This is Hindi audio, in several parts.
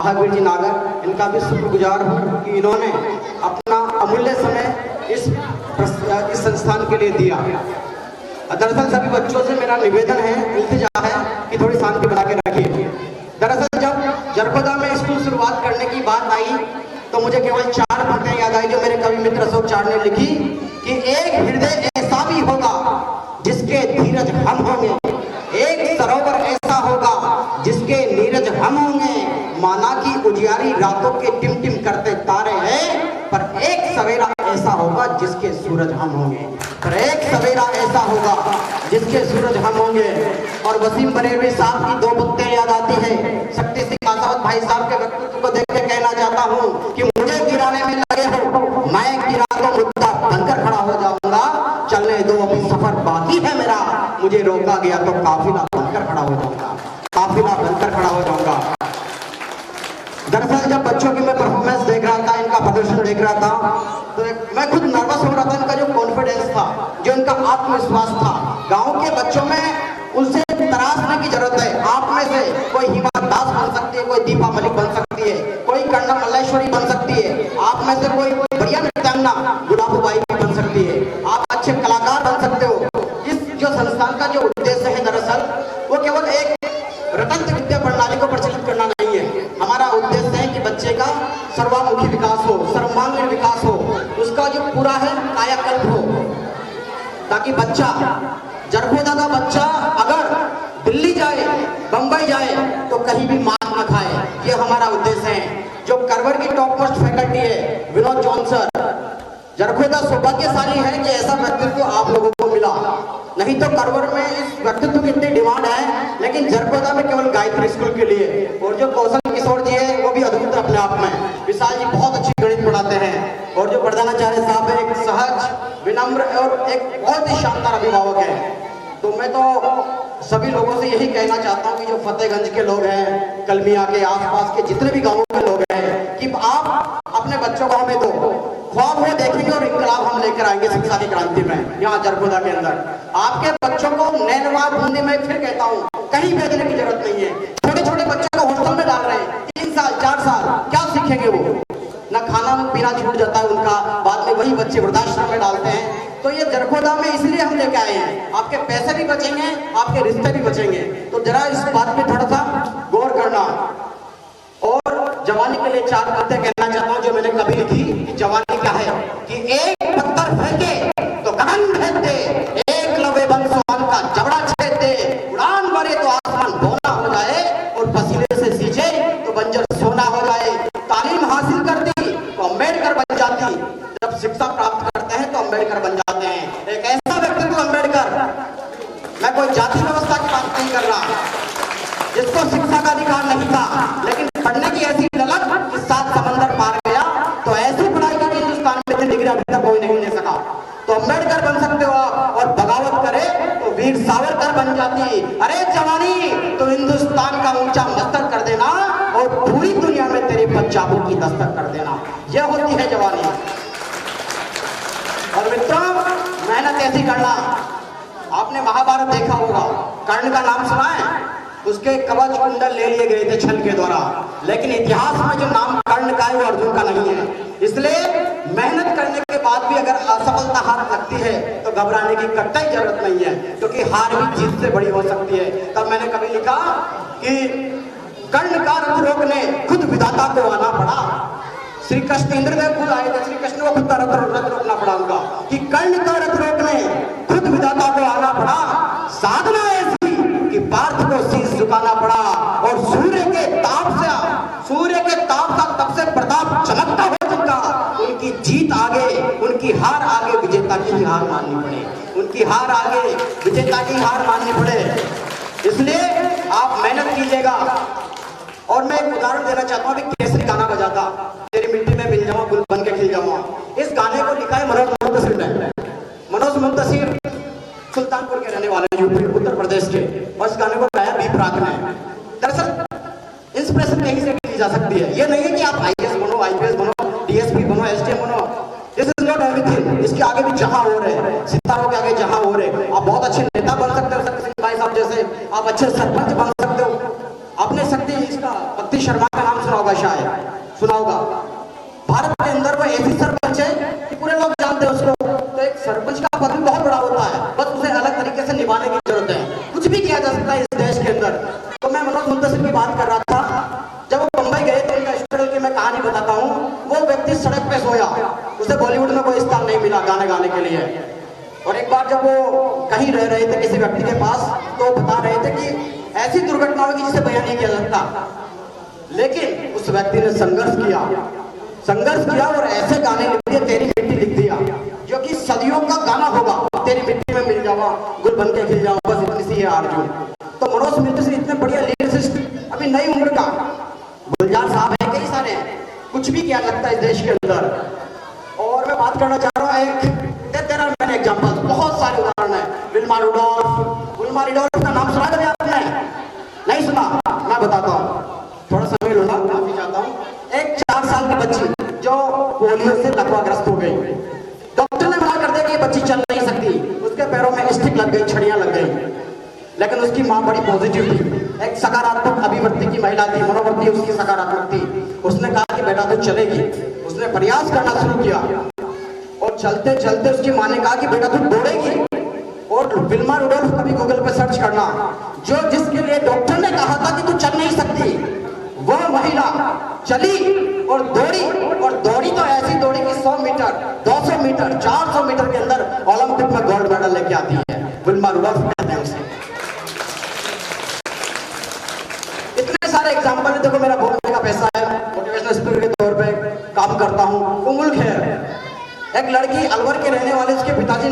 महावीर जी नागर, इनका भी शुक्रगुजार हूँ कि इन्होंने अपना अमूल्य समय इस संस्थान के लिए दिया। दरअसल सभी बच्चों से मेरा निवेदन है, इल्तिजा है कि थोड़ी शांति बना के रखिए। दरअसल जब जरगोदा में स्कूल शुरुआत करने की बात आई तो मुझे केवल 4 पंक्तियां याद आई जो मेरे कवि मित्र अशोक चार ने लिखी कि एक हृदय ऐसा भी होगा जिसके धीरज हम होंगे, एक सरोवर ऐसा होगा जिसके नीरज हम होंगे, माना कि उजियारी रातों के टिम टिम करते तारे हैं, पर एक सवेरा ऐसा होगा जिसके सूरज हम होंगे, पर एक सवेरा ऐसा होगा जिसके सूरज हम होंगे। और वसीम बरेलवी साहब की 2 पंक्तियां याद आती है। शक्ति सिंह आजाद भाई साहब के व्यक्तित्व को देख के कहना चाहता हूँ कि मुझे गिराने में लगे हो, मैं गिरा तो मुद्दा बनकर खड़ा हो जाऊंगा, चलने दो अभी सफर बाकी है मेरा, मुझे रोका गया तो काफिला बनकर खड़ा हो जाऊंगा, काफिला बनकर खड़ा हो जाऊंगा। दरअसल जब बच्चों की मैं परफॉर्मेंस देख रहा था, इनका प्रदर्शन देख रहा था, तो मैं खुद नर्वस हो रहा था। इनका जो कॉन्फिडेंस था, जो इनका आत्मविश्वास था, गांव के बच्चों में उनसे तराशने की जरूरत है। आप में से कोई हिमा दास बन सकती है, कोई दीपा मलिक बन सकती है, कोई कर्णम मल्लेश्वरी बन सकती है, आप में से कोई बढ़िया नृत्यांगना गुलाबबाई बन सकती है, आप अच्छे कलाकार बन सकते हो। इस जो संस्थान का जो उद्देश्य है दरअसल वो केवल एक रटंत विद्या प्रणाली को प्रचलित करना नहीं है। हमारा उद्देश्य है कि बच्चे का सर्वामुखी विकास हो, सर्वांगीण विकास हो, उसका जो पूरा है कायाकल्प हो, ताकि बच्चा जरगोदा का बच्चा अगर दिल्ली जाए, बंबई जाए तो कहीं भी मार न खाए, ये हमारा उद्देश्य है। जो करवर की टॉप मोस्ट फैकल्टी है विनोद जॉनसन, जरगोदा सौभाग्यशाली है कि ऐसा व्यक्तित्व आप लोगों को मिला, नहीं तो करवर में इस व्यक्तित्व की इतनी डिमांड है, लेकिन जरगोदा में केवल गायत्री स्कूल के लिए। और जो कौशल किशोर जी है वो भी अद्भुत अपने आप में, विशाल जी बहुत अच्छी गणित पढ़ाते हैं, और जो प्रधानाचार्य साहब है एक सहज, विनम्र और एक बहुत ही शानदार अभिभावक है। तो मैं तो सभी लोगों से यही कहना चाहता हूँ कि जो फतेहगंज के लोग हैं, कलमिया के आसपास के जितने भी गांवों के लोग हैं, कि आप अपने बच्चों को हमें दो, ख्वाब वो देखेंगे और इनकलाब हम लेकर आएंगे शिक्षा की क्रांति में यहाँ जरगोदा के अंदर। आपके बच्चों को नैनवा बूंदी में फिर कहता हूँ कहीं भेजने की जरूरत नहीं है। छोटे छोटे बच्चों को हॉस्टल में डाल रहे हैं, 3 साल 4 साल, क्या सीखेंगे वो? ना खाना पीना छूट जाता है उनका, बाद में वही बच्चे वृद्धाश्रम में डालते हैं। तो ये जरगोदा में इसलिए हम लेके आए हैं, आपके पैसे भी बचेंगे, आपके रिश्ते भी बचेंगे। तो जरा इस बात पे थोड़ा सा गौर करना। और जवानी के लिए 4 बातें कहना चाहता हूँ जो मैंने कभी लिखी कि जवानी क्या है, कि एक पत्थर फेंके तो गगन भेद दे, एक लवे बंसवान का जबड़ा छेद दे, उड़ान भरे तो आसमान बोना हो जाए, और पसीने से सींचे तो बंजर सोना हो जाए। तालीम हासिल कर दी तो अम्बेडकर बन जाती, जब शिक्षा प्राप्त करते हैं तो अम्बेडकर बन जाते हैं। एक ऐसा व्यक्तित्व अम्बेडकर, मैं कोई जाति व्यवस्था की बात नहीं कर रहा, जिसको शिक्षा का अधिकार नहीं था, लेकिन पढ़ने की ऐसी ललक कि 7 समंदर पार गया, तो ऐसी पढ़ाई की हिंदुस्तान में इतनी डिग्री अभी तक कोई नहीं ले सका। तो अम्बेडकर बन सकते हो आप, और बगावत करे तो वीर सावरकर बन जाती। अरे जवानी तो हिंदुस्तान का ऊंचा मस्तक कर देना, और पूरी दुनिया में तेरे पंजाबों की दस्तक कर देना, यह होती है जवानी। और मित्रों, मेहनत ऐसी करना, आपने महाभारत देखा होगा, कर्ण का नाम सुना है? उसके कवच कुंडल ले लिए गए थे छल के द्वारा, लेकिन इतिहास में जो नाम कर्ण का है वो अर्जुन का नहीं है। इसलिए मेहनत करने के बाद भी अगर असफलता हाथ लगती है तो घबराने की कतई जरूरत नहीं है, क्योंकि हार भी जीत से बड़ी हो सकती है। तब मैंने कभी लिखा कि कर्ण का रथ रोकने खुद विधाता को आना पड़ा। श्री कृष्ण इंद्रदेव खुद आए थे, श्री कृष्ण को खुद का रथ रोकना पड़ा उनका, कि कर्ण का रथ रोकने खुद विधाता को आना पड़ा। साधना ऐसी कि पार्थ को शीश झुकाना पड़ा, और सूर्य के ताप का तब से प्रताप चमकता हो चुका, उनकी जीत आगे, उनकी हार आगे विजेता की हार माननी पड़े, उनकी हार आगे विजेता की हार माननी पड़े। इसलिए आप मेहनत कीजिएगा। और मैं एक उदाहरण देना चाहता हूँ, अभी केसरी गाना बजा था, तेरी मिट्टी में मिल जाऊँ गुल बन के खिल जाऊँ। इस गाने को लिखा है मनोज मुंतशिर ने। मनोज मुंतशिर सुल्तानपुर के रहने वाले, यूपी उत्तर प्रदेश के, और इस गाने को गाया बी प्राक ने। दरअसल इंस्पिरेशन कहीं से भी ली जा सकती है, ये नहीं है कि आप IAS बनो, IPS बनो, DSP बनो, SDM बनो, दिस इज नॉट एवरीथिंग। इसके आगे भी जहां हो रहे, सितारों के आगे जहां हो रहे, आप बहुत अच्छे नेता बन सकते हो, शक्ति सिंह भाई साहब जैसे, आप अच्छे सरपंच बन सकते हो। आपने शक्ति इसका पत्ती शर्मा का नाम सुना होगा, शायद सुना होगा। भारत के अंदर वो ऐसी सरपंच है कि पूरे लोग जानते हैं उसको। तो एक सरपंच का पद भी बहुत बड़ा होता है, बस उसे अलग तरीके से निभाने की जरूरत है। कुछ भी किया जा सकता है इस देश के अंदर। तो मैं मनोज मुंतशिर की बात कर रहा था, जब वो बंबई गए तो उनका स्ट्रगल की मैं कहानी बताता हूँ। वो व्यक्ति सड़क पे सोया, उसे बॉलीवुड में कोई स्थान नहीं मिला गाने गाने के लिए। और एक बार जब वो कहीं रह रहे थे किसी व्यक्ति के पास, तो बता रहे थे कि ऐसी दुर्घटना होगी जिसे बयान नहीं किया सकता। लेकिन उस व्यक्ति ने संघर्ष किया और ऐसे गाने लिख दिए, तेरी मिट्टी लिख दिया, जो कि सदियों का गाना होगा। तेरी मिट्टी में मिल जावा, गुल बन के खिल जावा, बस इतनी सी है आरज़ू। तो मनोज मुंतशिर इतने बढ़िया लिरिसिस्ट, अभी नई उम्र का। गुलजार साहब है, कई सारे हैं, कुछ भी किया लगता है इस देश के अंदर। और मैं बात करना चाह रहा हूँ तेरा मैंने एग्जाम्पल, बहुत सारे उदाहरण है। विल्मा रुडोल्फ का नाम सुना कभी आपने? नहीं सुना? मैं बताता हूँ, थोड़ा समय लूंगा, माफी चाहता हूँ। एक 4 साल की बच्ची जो पोलियो से लकवाग्रस्त हो गई, डॉक्टर ने मना कर दिया कि ये बच्ची चल नहीं सकती। उसके पैरों में स्टिक लग गई, छड़ियां लग गई, लेकिन उसकी माँ बड़ी पॉजिटिव थी, एक सकारात्मक अभिवृत्ति की महिला थी, मनोवृत्ति उसकी सकारात्मक थी। उसने कहा कि बेटा तू चलेगी। उसने प्रयास करना शुरू किया और चलते चलते उसकी माँ ने कहा कि बेटा तू दौड़ेगी। और विल्मा रुडोल्फ कभी गूगल पे सर्च करना, जो जिसके लिए डॉक्टर ने कहा था कि तू चल नहीं सकती, वह महिला चली और दौड़ी तो ऐसी दौड़ी कि 100 मीटर, 200 मीटर, 400 मीटर के अंदर ओलंपिक में गोल्ड मेडल लेके आती है। विल्मा रुडोल्फ कहते हैं उसे। इतने सारे एग्जाम्पल है। देखो मेरा बोलने का पैसा है, मोटिवेशनल स्पीकर के तौर पे काम करता हूँ। उमुल खैर एक लड़की अलवर के रहने वाले, उसके पिताजी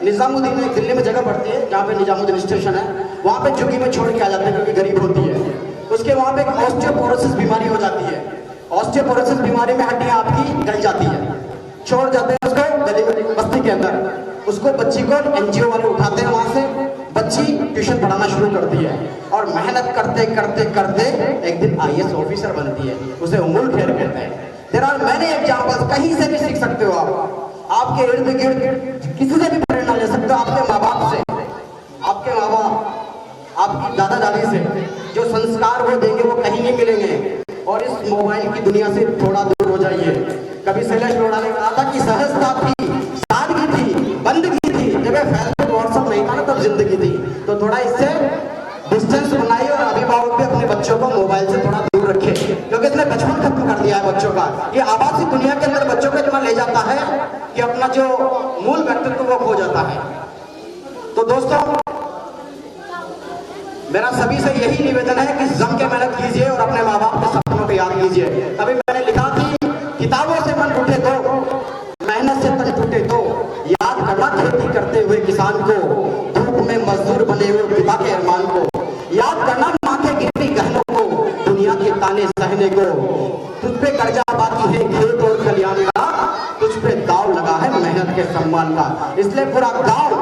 निजामुद्दीन में, दिल्ली में जगह पड़ती है जहाँ पे निजामुद्दीन स्टेशन है, वहाँ पे झुग्गी में छोड़ के आ जाते हैं क्योंकि गरीब होती है। उसके वहाँ पे एक ऑस्टियोपोरोसिस बीमारी हो जाती है। ऑस्टियोपोरोसिस बीमारी में हड्डियाँ आपकी गल जाती है, छोड़ जाते हैं उसको गली में, बस्ती के अंदर। उसको बच्ची को एनजीओ वाले उठाते हैं वहाँ से, बच्ची ट्यूशन पढ़ाना शुरू करती है और मेहनत करते करते करते एक दिन IAS ऑफिसर बनती है। उसे उमुल खैर कहते हैं। देयर आर मैनी एग्जांपल्स, कहीं से भी सीख सकते हो आप। आपके इर्द गिर्द किसी से भी प्रेरणा ले सकते हो, आपके माँ बाप से, आपके माँ बाप, आपकी दादा दादी से। जो संस्कार वो देंगे वो कहीं नहीं मिलेंगे। और इस मोबाइल की दुनिया से थोड़ा दूर हो जाइए। कभी शैलेश लोढ़ा ने कहा था कि सहजता थी, सादगी थी, बंदगी थी। जब फेसबुक व्हाट्सएप नहीं था ना, तब जिंदगी थी। तो थोड़ा इससे डिस्टेंस बनाइए और अभिभावक भी अपने बच्चों को मोबाइल से थोड़ा दूर रखे, क्योंकि इसने बचपन खत्म कर दिया है बच्चों का। ये आभासी दुनिया के अंदर बच्चों को इतना ले जाता है कि अपना जो मूल व्यक्तित्व वो खो जाता है। तो दोस्तों, मेरा सभी से यही निवेदन है कि जम के मेहनत कीजिए और अपने माँ बाप के सपनों को याद कीजिए। अभी मैंने लिखा कि किताबों से मन टूटे तो, मेहनत से तन टूटे तो, याद करना खेती करते हुए किसान को, धूप में मजदूर बने हुए पिता के अरमान को, याद करना माथे गिरती गहनों को, दुनिया के ताने सहने को। तुझ पे कर्जा बाकी है खेत और खलियान का, तुझ पे दाव लगा है मेहनत के सम्मान का। इसलिए पूरा गांव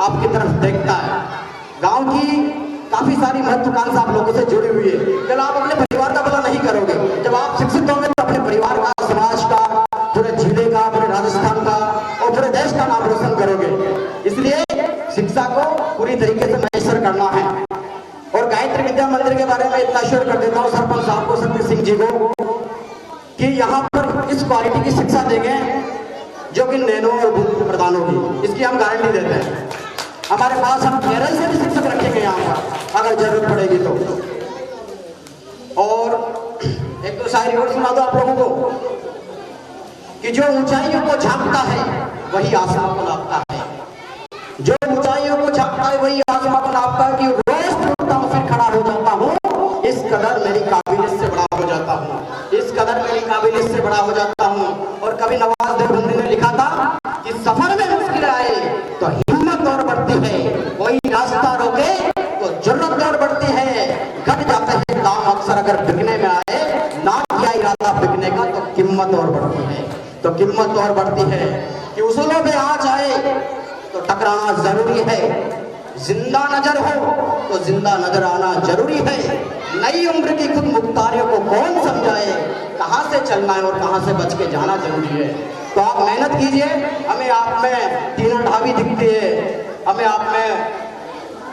आपकी तरफ देखता है। गांव की काफी सारी महत्वाकांक्षा आप लोगों से जुड़ी हुई है। चल आप अपने परिवार का भला नहीं करोगे, जब आप शिक्षित होंगे तो अपने परिवार का, समाज का, पूरे जिले का, पूरे राजस्थान का और पूरे देश का नाम रोशन करोगे। इसलिए शिक्षा को पूरी तरीके से मैसर करना है। और गायत्री विद्या मंदिर के बारे में इतना शेयर कर देता हूँ सरपंच साहब को, सत्य सिंह जी को, कि यहाँ पर इस क्वालिटी की शिक्षा देंगे जो कि नैनो और बुद्ध प्रदान होगी। इसकी हम गारंटी देते हैं। हमारे पास हम केरल से भी शिक्षक रखेंगे यहाँ पर अगर जरूरत पड़ेगी तो। और एक तो शायरी और सुना दो आप लोगों को कि जो ऊंचाइयों को झांकता है वही आसमां को नापता है। जो ऊंचाइयों को झांकता है वही आसमां को नापता है। कि रोज टूटता हूँ फिर खड़ा हो जाता हूँ, इस कदर मेरी काबिलियत से बड़ा हो जाता हूँ, इस कदर मेरी काबिलियत से बड़ा हो जाता हूँ। और कभी नवाज देवबंदी ने लिखा था कि सफर में मुश्किल आए तो हिम्मत और बढ़ती है, कोई रास्ता रोके तो जरूरत और बढ़ती है। घट जाते हैं दाम अक्सर अगर बिकने में आए, ना किया इरादा बिकने का तो कीमत और बढ़ती है। तो कीमत और बढ़ती है कि उसूलों पे आ जाए तो टकराना जरूरी है। जिंदा नजर हो तो जिंदा नजर आना जरूरी है। नई उम्र की खुद मुख्तारियों को कौन समझाए, कहाँ से चलना है और कहाँ से बच के जाना जरूरी है। तो आप मेहनत कीजिए। हमें आप में टीना ढाबी दिखती है, हमें आप में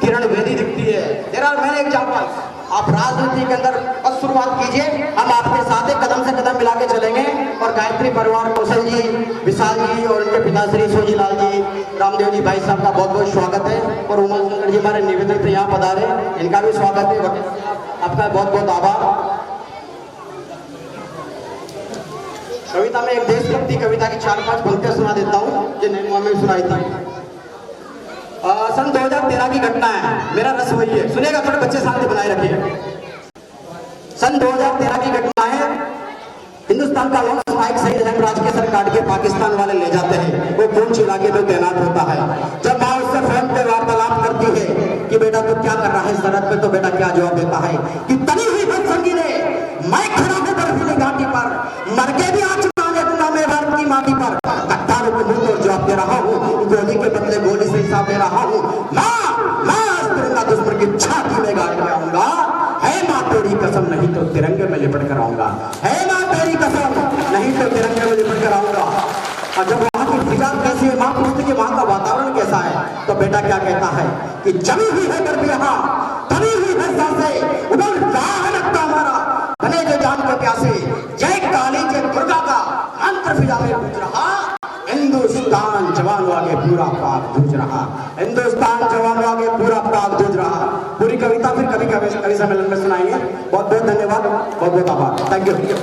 किरण बेदी दिखती है। There are many examples. आप राजनीति के अंदर बस शुरुआत कीजिए, हम आपके साथ कदम से कदम मिला के चलेंगे। और गायत्री परिवार कौशल जी, विशाल जी और उनके पिताश्री सोजी लाल जी, रामदेव जी भाई साहब का बहुत बहुत स्वागत है। और उमल शंकर जी हमारे निवेदन पे यहाँ पधारे, इनका भी स्वागत है। आपका बहुत बहुत आभार। कविता में एक देशभक्ति कविता की 4-5 पंक्तियां सुना देता हूँ, जो नैनुआ में सुनाई थी। सन 2013 की घटना है, मेरा रस वही है, सुनेगा, थोड़े बच्चे शांति बनाए रखिए। सन 2013 की घटना है, हिंदुस्तान का लॉन्च नायक शहीद हेमराज के सर काट के पाकिस्तान वाले ले जाते हैं। वो पूंछ इलाके में तैनात होता है। जब माँ उससे फोन पे वार्तालाप करती है कि बेटा तू क्या कर रहा है सरहद पे, तो बेटा क्या जवाब देता है कि तनी हुई भटसंगी ने, मैं खड़ा हूं बर्फीली घाटी पर, मर के भी आज मांगे मैं भारत की माटी पर, कट्टारों को मुंह तोड़ जवाब दे रहा हूँ, गोली के बदले गोली से हिसाब दे रहा हूँ। मैं आज तिरंगा दुश्मन की छाती में गाड़ के आऊंगा, है माँ तेरी कसम, नहीं तो तिरंगे में लिपट कर आऊंगा, है माँ तेरी कसम, नहीं तो तिरंगे में लिपट कर आऊंगा। और जब वहां की फिजा कैसी है, माँ पूछती कि वहां का वातावरण कैसा है, तो बेटा क्या कहता है कि जमी हुई है गर्मी यहाँ, तनी हुई है सांसें, उबल रहा है रक्त हमारा, बने जो जान के प्यासे, जय काली जय दुर्गा का मंत्र फिजा में गूंज रहा, हिंदुस्तान जवानों आगे पूरा पाक जूझ रहा, हिंदुस्तान जवानों आगे पूरा पाक जूझ रहा। पूरी कविता फिर कभी कवि सम्मेलन में सुनाएंगे। बहुत बहुत धन्यवाद, बहुत बहुत आभार, थैंक यू।